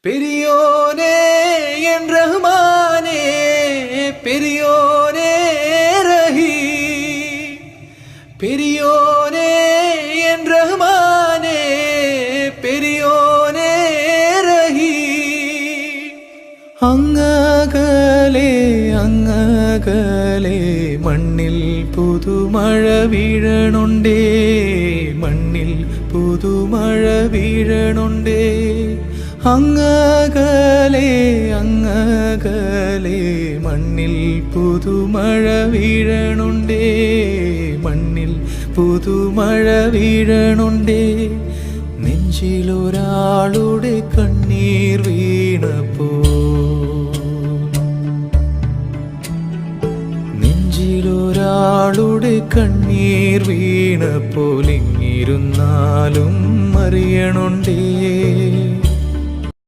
பெரியோனே என் ரஹ்மானே, பெரியோனே ரஹீ, பெரியோனே என் ரஹ்மானே, பெரியோனே ரஹீ. അങ്ങകലെ അങ്ങകലെ മണ്ണിൽ പുതുമഴ വീഴണുണ്ടേ, മണ്ണിൽ പുതുമഴ വീഴണുണ്ടേ. അങ്ങകലെ അങ്ങകലെ മണ്ണിൽ പുതുമഴ വീഴണുണ്ടേ, മണ്ണിൽ പുതുമഴ വീഴണുണ്ടേ. നെഞ്ചിലൊരാളുടെ കണ്ണീർ വീണപ്പോ, നെഞ്ചിലൊരാളുടെ കണ്ണീർ വീണപ്പോൾ ഇങ്ങിരുന്നാലും അറിയണുണ്ടേ.